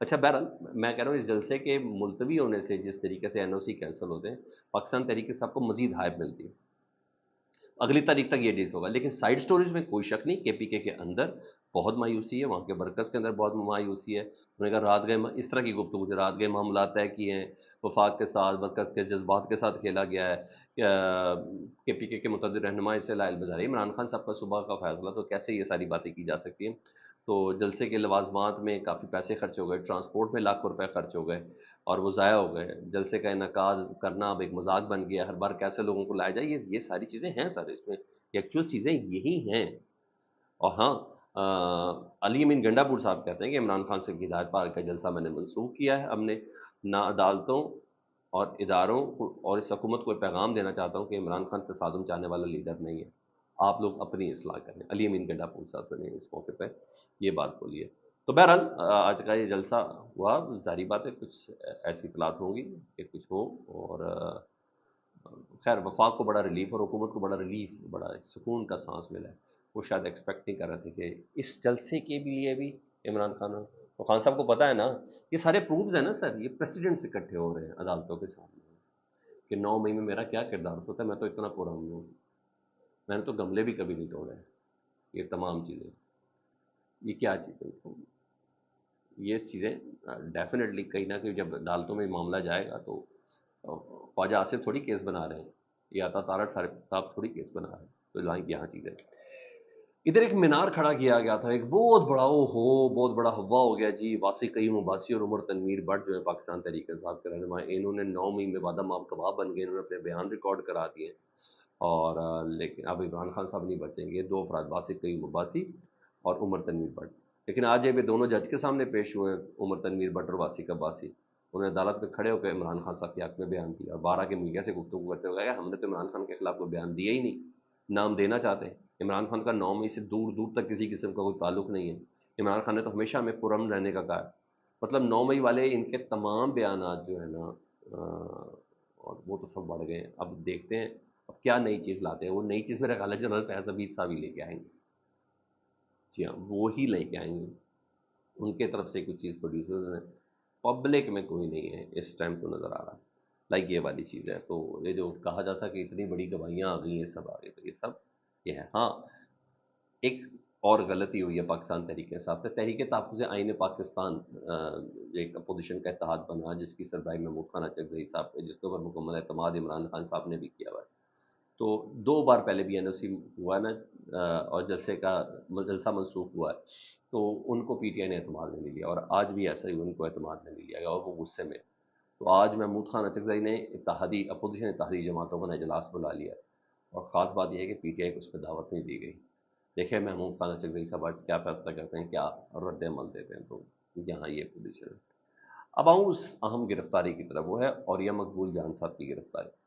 اچھا بہرحال میں کہہ رہا ہوں اس جلسے کے ملتوی ہونے سے جس طریقے سے این او سی کینسل ہوتے ہیں، پاکستان تحریک انصاف کو مزید ہائپ ملتی ہے، اگلی تاریخ تک یہ ڈیز ہوگا، لیکن سائیڈ سٹوریز میں کوئی شک نہیں، کے پی کے اندر بہت مایوسی ہے، وہاں کے برکس کے اندر بہت مایوسی ہے، انہوں نے کہا رات گئے اس طرح کی گفتگو سے رات گئے معاملات طے کیے ہیں، وفاق کے ساتھ برکس کے جذبات کے ساتھ کھیلا گیا ہے، کے پی کے متعدد رہنما اس سے لائل بازاری عمران خان صاحب کا صبح کا فیصلہ، تو کیسے یہ ساری باتیں کی جا سکتی ہیں؟ تو جلسے کے لوازمات میں کافی پیسے خرچ ہو گئے، ٹرانسپورٹ میں لاکھوں روپے خرچ ہو گئے اور وہ ضائع ہو گئے، جلسے کا انعقاد کرنا اب ایک مذاق بن گیا، ہر بار کیسے لوگوں کو لایا جائے، یہ ساری چیزیں ہیں سر اس میں، ایکچوئل چیزیں یہی ہیں۔ اور ہاں، علی امین گنڈا پور صاحب کہتے ہیں کہ عمران خان سے ہدایت پار کا جلسہ میں نے منسوخ کیا ہے، ہم نے نہ عدالتوں اور اداروں کو اور اس حکومت کو ایک پیغام دینا چاہتا ہوں کہ عمران خان تصادم چاہنے والا لیڈر نہیں ہے، آپ لوگ اپنی اصلاح کریں۔ علی امین گنڈا پور صاحب نے اس موقع پہ یہ بات بولی ہے۔ تو بہرحال آج کا یہ جلسہ ہوا، ظاہری بات ہے کچھ ایسی اطلاعات ہوں گی کہ کچھ ہو، اور خیر وفاق کو بڑا ریلیف اور حکومت کو بڑا ریلیف، بڑا سکون کا سانس ملا ہے، وہ شاید ایکسپیکٹ نہیں کر رہے تھے کہ اس جلسے کے لیے بھی عمران خان تو خان صاحب کو پتہ ہے نا، یہ سارے پروفز ہیں نا سر، یہ پریسیڈنٹس اکٹھے ہو رہے ہیں عدالتوں کے سامنے کہ 9 مئی میں میرا کیا کردار ہوتا ہے، میں تو اتنا پرامن ہوں، میں نے تو گملے بھی کبھی نہیں توڑے، یہ تمام چیزیں، یہ کیا چیزیں، یہ چیزیں ڈیفینیٹلی کہیں نہ کہیں جب عدالتوں میں معاملہ جائے گا تو خواجہ آصف تھوڑی کیس بنا رہے ہیں، یا عطا تارڑ صاحب تھوڑی کیس بنا رہے ہیں، تو یہاں چیزیں، ادھر ایک مینار کھڑا کیا گیا تھا، ایک بہت بڑا، او ہو بہت بڑا ہوا ہو گیا جی، واسی قیوم عباسی اور عمر تنویر بٹ جو ہے پاکستان تحریک انصاف کے رہنما، انہوں نے 9 مئی میں وعدہ ماب کباب بن گئے، انہوں نے اپنے بیان ریکارڈ کرا دیے، اور لیکن اب عمران خان صاحب نہیں بچیں گے، دو افراد واسی قیوم عباسی اور عمر تنویر بٹ، لیکن آج یہ دونوں جج کے سامنے پیش ہوئے ہیں، عمر تنویر بٹ اور واسی عباسی، انہوں نے عدالت میں کھڑے ہو کے عمران خان صاحب کے حق میں بیان دیا، اور 12 کے میڈیا سے گفتگو کرتے ہوئے کہا ہم نے تو عمران خان کے خلاف کوئی بیان دیا ہی نہیں، نہ ہم دینا چاہتے ہیں، عمران خان کا 9 مئی سے دور دور تک کسی قسم کا کوئی تعلق نہیں ہے، عمران خان نے تو ہمیشہ ہمیں پرامن رہنے کا کہا ہے، مطلب 9 مئی والے ان کے تمام بیانات جو ہے نا، اور وہ تو سب بڑھ گئے ہیں، اب دیکھتے ہیں اب کیا نئی چیز لاتے ہیں، وہ نئی چیز میرا خیال ہے جنرل فیض حمید صاحب ہی لے کے آئیں گے، جی ہاں وہ ہی لے کے آئیں گے، ان کے طرف سے کوئی چیز پروڈیوسر ہیں، پبلک میں کوئی نہیں ہے اس ٹائم تو نظر آ رہا، لائک یہ والی چیز ہے، تو یہ جو کہا جاتا کہ اتنی بڑی گواہیاں آ گئی ہیں سب آ گئی، تو یہ سب یہ ہے۔ ہاں ایک اور غلطی ہوئی ہے پاکستان تحریک انصاف سے، تحریک تحفظ آئین پاکستان جو ایک اپوزیشن کا اتحاد بنا جس کی سربراہی محمود خان اچکزئی صاحب کے، جس کے اوپر مکمل اعتماد عمران خان صاحب نے بھی کیا ہوا ہے، تو 2 بار پہلے بھی این او سی ہوا ہے نا، اور جلسہ منسوخ ہوا ہے، تو ان کو پی ٹی آئی نے اعتماد میں نہیں لیا، اور آج بھی ایسا ہی ان کو اعتماد میں نہیں لیا گیا، اور وہ غصے میں، تو آج محمود خان اچکزئی نے اتحادی اپوزیشن اتحادی جماعتوں کا اجلاس بلا لیا ہے، اور خاص بات یہ ہے کہ پی ٹی آئی کو اس پہ دعوت نہیں دی گئی، دیکھیں محمود خان اچکزئی صاحب آج کیا فیصلہ کرتے ہیں، کیا رد عمل دیتے ہیں، تو یہاں یہ پوزیشن ہے۔ اب آؤں اس اہم گرفتاری کی طرف، وہ ہے اوریہ مقبول جان صاحب کی گرفتاری،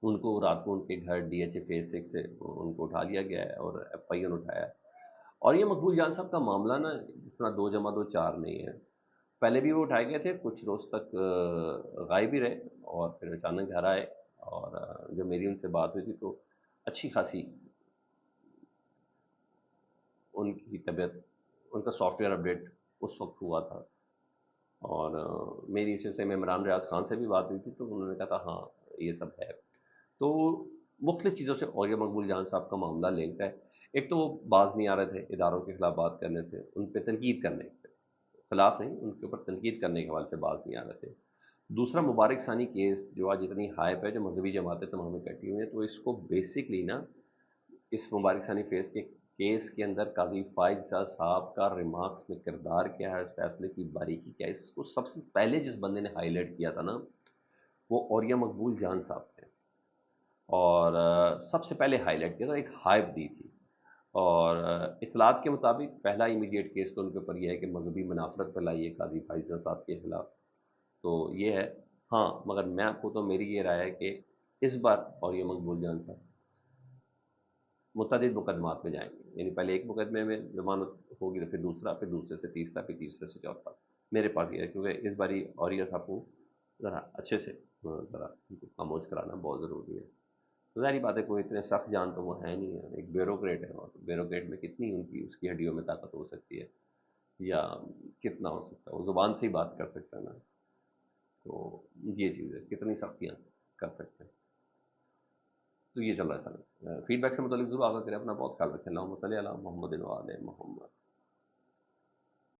ان کو رات کو ان کے گھر ڈی ایچ اے فیز 6 سے ان کو اٹھا لیا گیا ہے اور ایف آئی آر اٹھایا ہے، اور یہ مقبول جان صاحب کا معاملہ نا جس طرح 2+2=4 نہیں ہے، پہلے بھی وہ اٹھائے گئے تھے، کچھ روز تک غائب ہی رہے، اور پھر اچانک گھر آئے، اور جب میری ان سے بات ہوئی تھی تو اچھی خاصی ان کی طبیعت، ان کا سافٹ ویئر اپڈیٹ اس وقت ہوا تھا، اور میری اس سے میں عمران ریاض خان سے بھی بات ہوئی تھی، تو انہوں نے کہا تھا ہاں یہ سب ہے، تو مختلف چیزوں سے اوریہ مقبول جان صاحب کا معاملہ لنک ہے، ایک تو وہ باز نہیں آ رہے تھے اداروں کے خلاف بات کرنے سے، ان پہ تنقید کرنے کے خلاف نہیں، ان کے اوپر تنقید کرنے کے حوالے سے باز نہیں آ رہے تھے، دوسرا مبارک ثانی کیس جو آج اتنی ہائپ ہے، جو مذہبی جماعتیں تمام اکٹھی ہوئی ہیں، تو اس کو بیسکلی نا اس مبارک ثانی فیس کے کیس کے اندر قاضی فائز صاحب کا ریمارکس میں کردار کیا ہے، اس فیصلے کی باریکی کیا ہے، اس کو سب سے پہلے جس بندے نے ہائی لائٹ کیا تھا نا وہ اوریہ مقبول جان صاحب تھے، اور سب سے پہلے ہائی لائٹ کیا تھا، ایک ہائپ دی تھی، اور اطلاعات کے مطابق پہلا امیڈیٹ کیس تو ان کے اوپر یہ ہے کہ مذہبی منافرت پھیلائی ہے قاضی فائزہ صاحب کے خلاف، تو یہ ہے، ہاں مگر میں آپ کو تو میری یہ رائے ہے کہ اس بار اور یہ مقبول جان صاحب متعدد مقدمات میں جائیں گے، یعنی پہلے ایک مقدمے میں ضمانت ہوگی، تو پھر دوسرا، پھر دوسرے سے تیسرا، پھر تیسرے سے چوتھا، میرے پاس یہ ہے، کیونکہ اس باری اوریہ صاحب کو ذرا اچھے سے ذرا ان کو خاموش کرانا بہت ضروری ہے، تو ظاہری بات ہے کوئی اتنے سخت جان تو وہ ہے نہیں ہے، ایک بیوروکریٹ ہے، اور بیوروکریٹ میں کتنی ان کی اس کی ہڈیوں میں طاقت ہو سکتی ہے، یا کتنا ہو سکتا ہے، وہ زبان سے ہی بات کر سکتا ہے نا، تو یہ چیز ہے، کتنی سختیاں کر سکتے ہیں. تو یہ چل رہا ہے سر. فیڈ بیک سے متعلق ضرور آگاہ کریں، اپنا بہت خیال رکھیں. اللہم صلی علی محمد و آل محمد.